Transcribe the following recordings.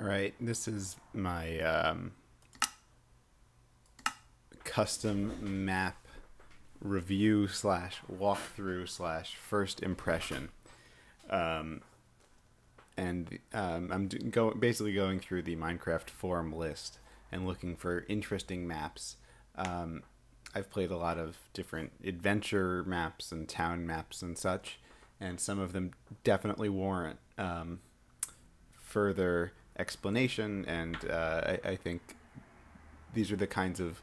All right, this is my custom map review slash walkthrough slash first impression. Basically going through the Minecraft forum list and looking for interesting maps. I've played a lot of different adventure maps and town maps and such, and some of them definitely warrant further explanation, and I think these are the kinds of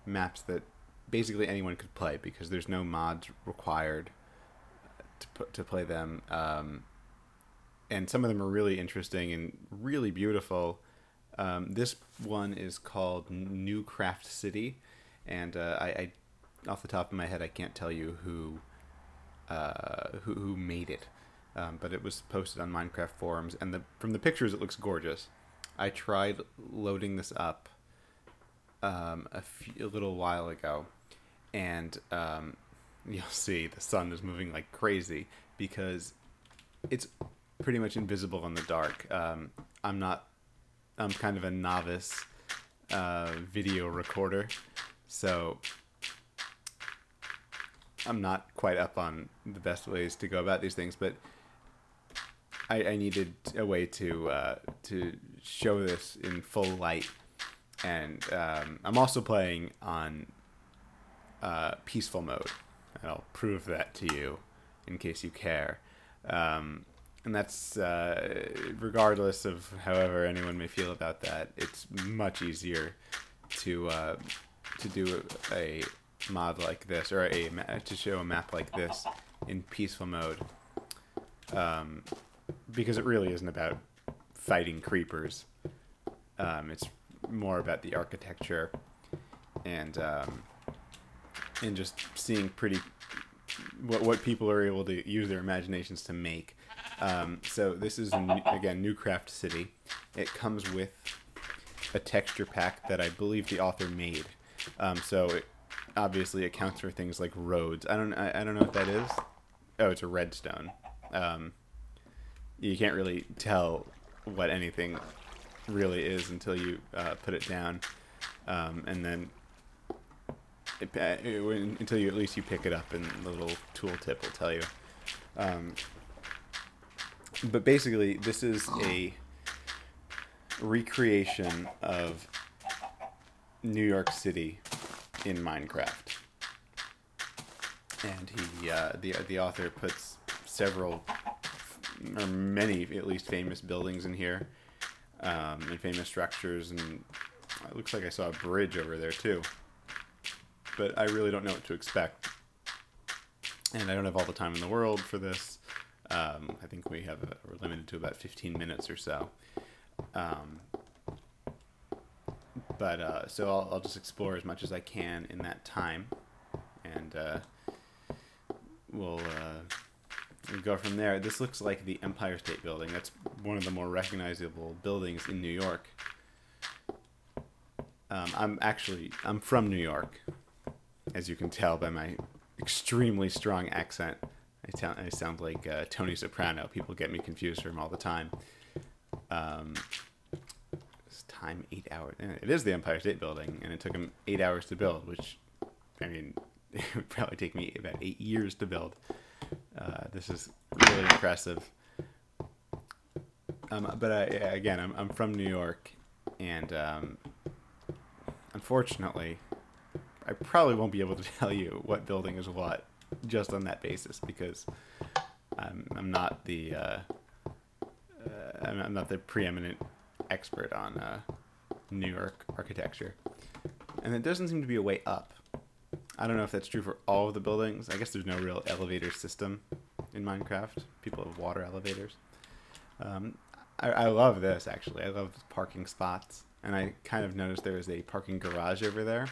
maps that basically anyone could play because there's no mods required to play them, and some of them are really interesting and really beautiful. This one is called NewCraft City, and I off the top of my head I can't tell you who made it. But it was posted on Minecraft forums, and from the pictures it looks gorgeous. I tried loading this up a little while ago, and you'll see the sun is moving like crazy because it's pretty much invisible in the dark. I'm kind of a novice video recorder, so I'm not quite up on the best ways to go about these things, but I needed a way to show this in full light, and I'm also playing on peaceful mode. And I'll prove that to you in case you care. And that's regardless of however anyone may feel about that. It's much easier to do a mod like this, or to show a map like this in peaceful mode. Because it really isn't about fighting creepers. It's more about the architecture and just seeing what people are able to use their imaginations to make. So this is again NewCraft City. It comes with a texture pack that I believe the author made. So it obviously accounts for things like roads. I don't know what that is. Oh, it's a redstone. You can't really tell what anything really is until you put it down, and then until you pick it up, and the little tooltip will tell you. But basically, this is a recreation of New York City in Minecraft, and the author puts several, or many at least, famous buildings in here, and famous structures, and it looks like I saw a bridge over there too. But I really don't know what to expect, and I don't have all the time in the world for this. I think we're limited to about 15 minutes or so. So I'll just explore as much as I can in that time, and we'll go from there. This looks like the Empire State Building. That's one of the more recognizable buildings in New York. I'm from New York, as you can tell by my extremely strong accent. I sound like Tony Soprano. People get me confused for him all the time. This time 8 hours. It is the Empire State Building, and it took him 8 hours to build, which, I mean, it would probably take me about 8 years to build. This is really impressive. Again, I'm from New York, and unfortunately, I probably won't be able to tell you what building is what just on that basis, because I'm not the preeminent expert on New York architecture, and it doesn't seem to be a way up. I don't know if that's true for all of the buildings. I guess there's no real elevator system in Minecraft. People have water elevators. I love this, actually. I love parking spots. And I kind of noticed there is a parking garage over there.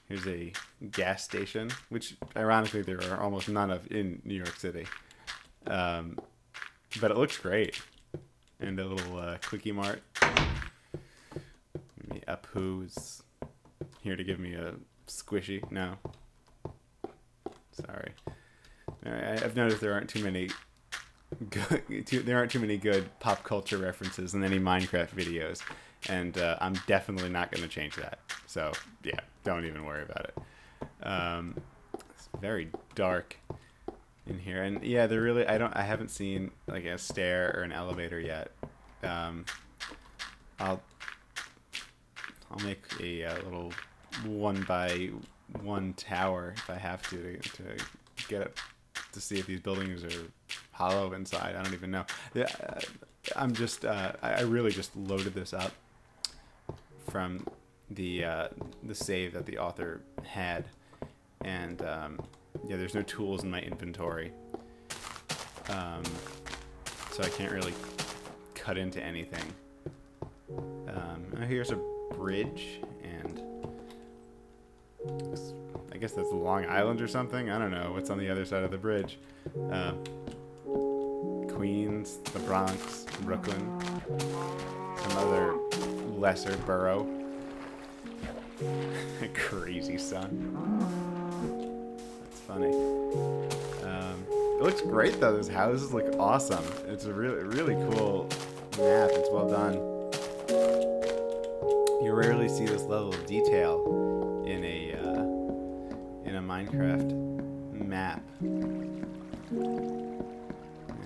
Here's a gas station, which ironically there are almost none of in New York City. But it looks great. And a little quickie mart. Maybe Apu is here to give me a squishy. No. Sorry. I've noticed there aren't too many there aren't too many good pop culture references in any Minecraft videos, and I'm definitely not going to change that. So yeah, don't even worry about it. It's very dark in here, and yeah, I haven't seen like a stair or an elevator yet. I'll make a little 1x1 tower if I have to get it to see if these buildings are hollow inside. I don't even know. Yeah, I really just loaded this up from the save that the author had, and yeah, there's no tools in my inventory, so I can't really cut into anything. Here's a bridge, and I guess that's Long Island or something. I don't know what's on the other side of the bridge. Queens, the Bronx, Brooklyn, some other lesser borough. Crazy sun. That's funny. It looks great though. Those houses look awesome. It's a really cool map. It's well done. You rarely see this level of detail in a Minecraft map. And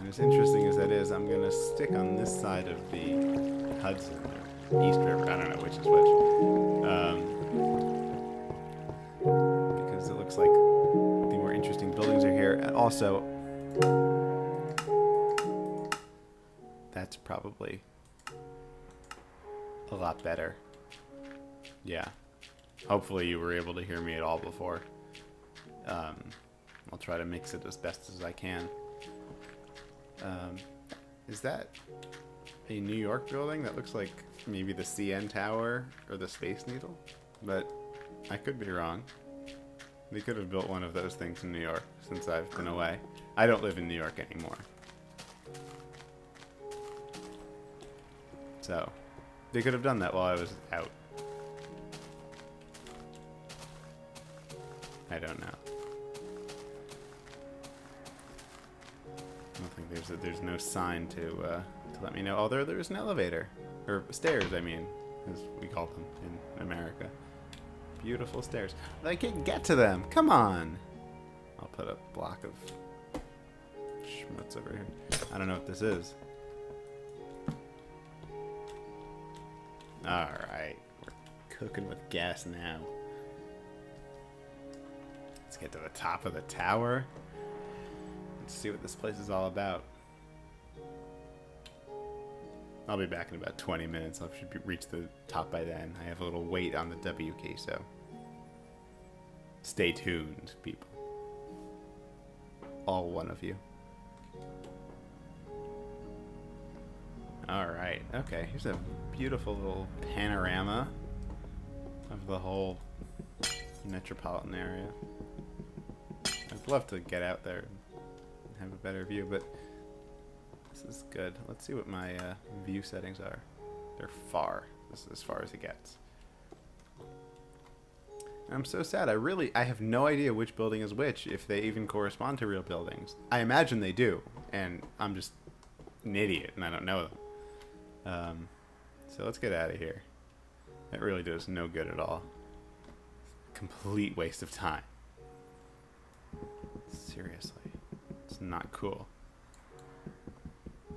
as interesting as that is, I'm gonna stick on this side of the Hudson or East River. I don't know which is which, because it looks like the more interesting buildings are here. And also, that's probably a lot better. Yeah. Hopefully you were able to hear me at all before. I'll try to mix it as best as I can. Is that a New York building? That looks like maybe the CN Tower or the Space Needle, but I could be wrong. They could have built one of those things in New York since I've been away. I don't live in New York anymore. So, they could have done that while I was out. I don't know. I don't think there's no sign to let me know. Although there is an elevator, or stairs, I mean, as we call them in America. Beautiful stairs. I can't get to them. Come on. I'll put a block of schmutz over here. I don't know what this is. All right, we're cooking with gas now. Let's get to the top of the tower. Let's see what this place is all about. I'll be back in about 20 minutes. I should reach the top by then. I have a little wait on the W key, so stay tuned, people. All one of you. Alright, okay. Here's a beautiful little panorama of the whole metropolitan area. I'd love to get out there and have a better view, but this is good. Let's see what my view settings are. They're far. This is as far as it gets. I'm so sad. I have no idea which building is which, if they even correspond to real buildings. I imagine they do, and I'm just an idiot, and I don't know them. So let's get out of here. That really does no good at all. Complete waste of time. Seriously. It's not cool.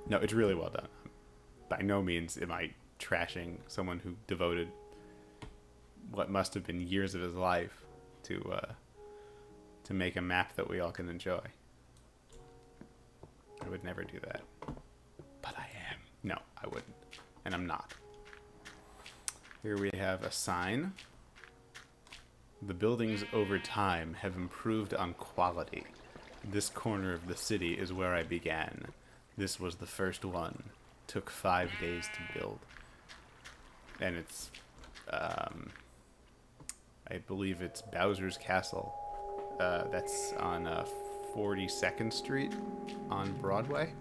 No, it's really well done. By no means am I trashing someone who devoted what must have been years of his life to make a map that we all can enjoy. I would never do that. But I am. No, I wouldn't. And I'm not. Here we have a sign. The buildings over time have improved on quality. This corner of the city is where I began. This was the first one. Took 5 days to build. And it's, I believe it's Bowser's Castle. That's on 42nd Street on Broadway.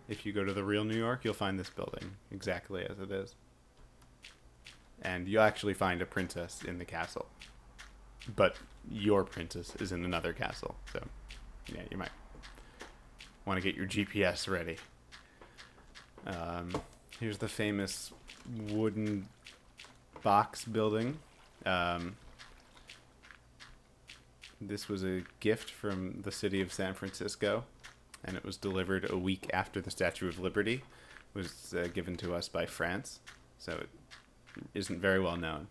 If you go to the real New York, you'll find this building exactly as it is. And you'll actually find a princess in the castle. But your princess is in another castle. So, yeah, you might want to get your GPS ready. Here's the famous wooden box building. This was a gift from the city of San Francisco, and it was delivered a week after the Statue of Liberty was given to us by France, so it isn't very well known.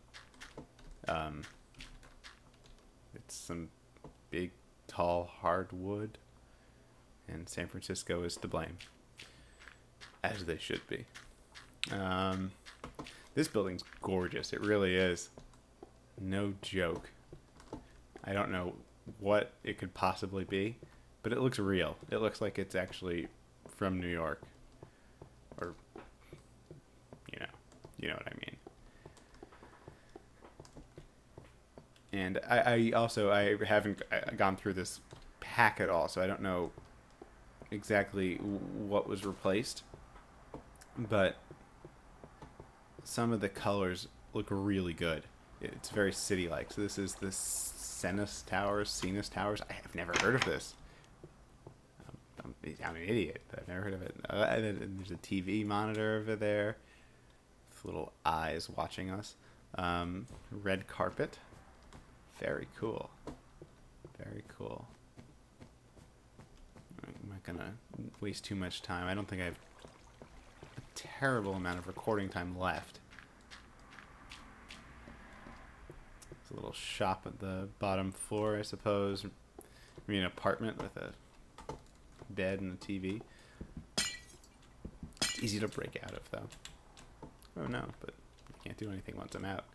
It's some big, tall, hard wood, and San Francisco is to blame, as they should be. This building's gorgeous. It really is. No joke. I don't know what it could possibly be, but it looks real. It looks like it's actually from New York. Or, you know what I mean. And I haven't gone through this pack at all, so I don't know exactly what was replaced. But some of the colors look really good. It's very city-like. So this is the Cenis Towers. I have never heard of this. I'm an idiot. I've never heard of it. There's a TV monitor over there with little eyes watching us. Red carpet. Very cool. Very cool. I'm not going to waste too much time. I don't think I have a terrible amount of recording time left. It's a little shop at the bottom floor, I suppose. I mean, an apartment with a bed and a TV. It's easy to break out of, though. Oh no, but I can't do anything once I'm out.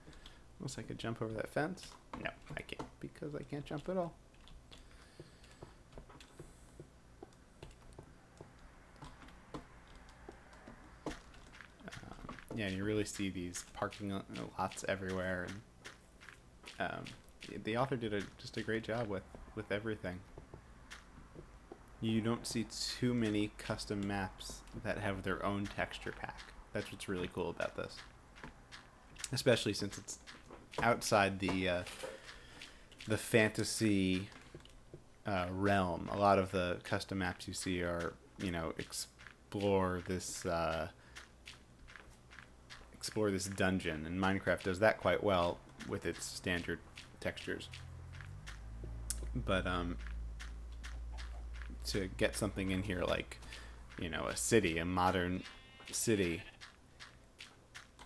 Unless I could jump over that fence. No, I can't, because I can't jump at all. Yeah, and you really see these parking lots everywhere. And the author did just a great job with everything. You don't see too many custom maps that have their own texture pack. That's what's really cool about this. Especially since it's outside the fantasy realm. A lot of the custom maps you see are, explore this dungeon, and Minecraft does that quite well with its standard textures. But to get something in here like, a city, a modern city,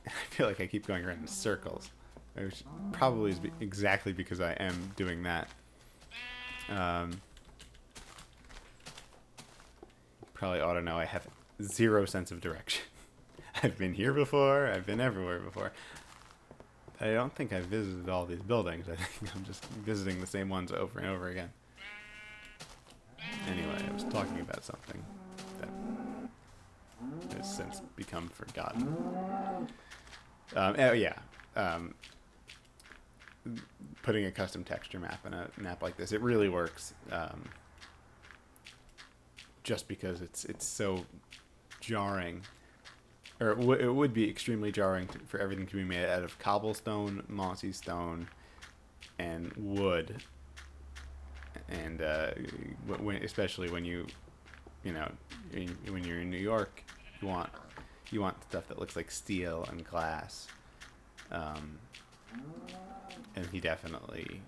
I feel like I keep going around in circles, which probably is exactly because I am doing that. Probably ought to know I have zero sense of direction. I've been here before, I've been everywhere before. I don't think I've visited all these buildings. I think I'm just visiting the same ones over and over again. Anyway, I was talking about something that has since become forgotten. Putting a custom texture map in a map like this, it really works. Just because it's so jarring. Or it would be extremely jarring for everything to be made out of cobblestone, mossy stone, and wood. And especially when when you're in New York, you want stuff that looks like steel and glass. And he definitely,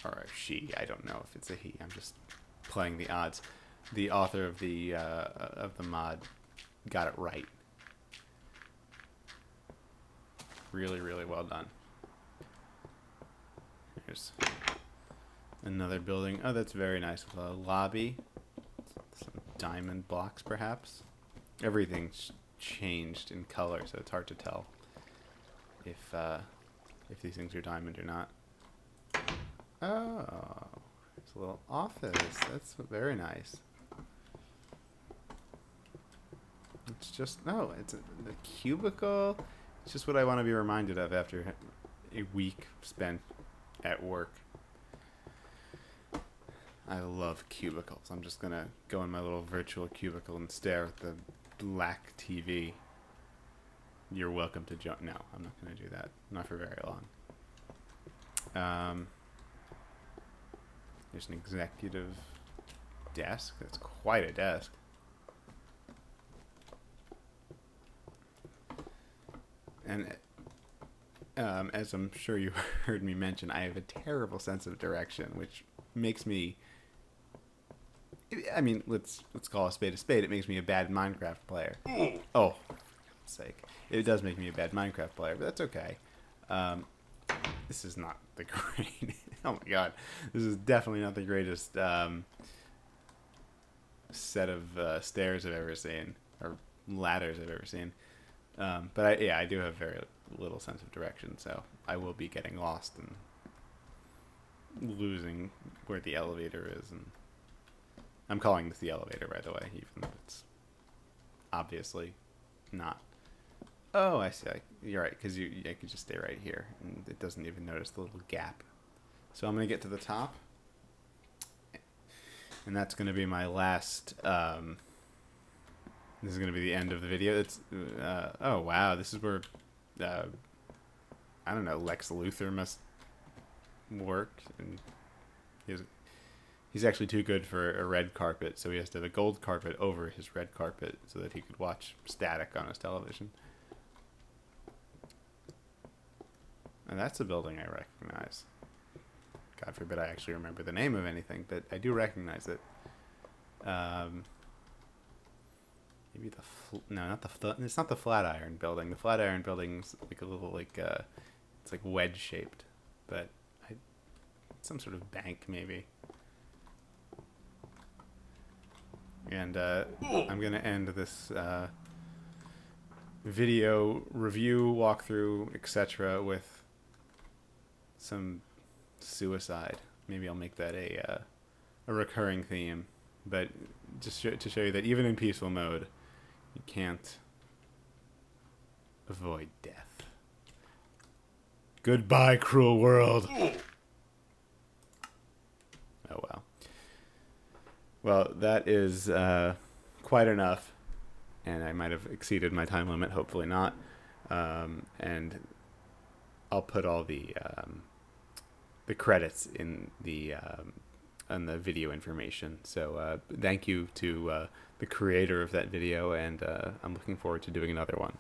or she, I don't know if it's a he. I'm just playing the odds. The author of the mod got it right. Really, really well done. Here's another building. Oh, that's very nice. With a lobby. Some diamond blocks, perhaps. Everything's changed in color, so it's hard to tell if these things are diamond or not. Oh, it's a little office. That's very nice. It's just, no, it's the cubicle. It's just what I want to be reminded of after a week spent at work. I love cubicles. I'm just going to go in my little virtual cubicle and stare at the black TV. You're welcome to join. No, I'm not going to do that. Not for very long. There's an executive desk. That's quite a desk. And as I'm sure you heard me mention, I have a terrible sense of direction, which makes me... I mean, let's call a spade a spade. It makes me a bad Minecraft player. Oh, for God's sake. It does make me a bad Minecraft player, but that's okay. This is not the great... Oh my god. This is definitely not the greatest set of stairs I've ever seen, or ladders I've ever seen. But I do have very little sense of direction, so I will be getting lost and losing where the elevator is. And I'm calling this the elevator, by the way, even though it's obviously not. Oh, I see. You're right, because I could just stay right here, and it doesn't even notice the little gap. So I'm going to get to the top, and that's going to be my last... this is going to be the end of the video. It's oh, wow. This is where, I don't know, Lex Luthor must work. And he's actually too good for a red carpet, so he has to have a gold carpet over his red carpet so that he could watch static on his television. And that's a building I recognize. God forbid I actually remember the name of anything, but I do recognize it. Maybe it's not the Flatiron Building. The Flatiron Building's like a little it's like wedge shaped, but some sort of bank maybe. And I'm gonna end this video review, walkthrough, etc. with some suicide. Maybe I'll make that a recurring theme, but just to show you that even in peaceful mode, you can't avoid death. Goodbye, cruel world. Oh, well. Well, that is quite enough, and I might have exceeded my time limit, hopefully not. And I'll put all the credits in the video information. So thank you to the creator of that video, and I'm looking forward to doing another one.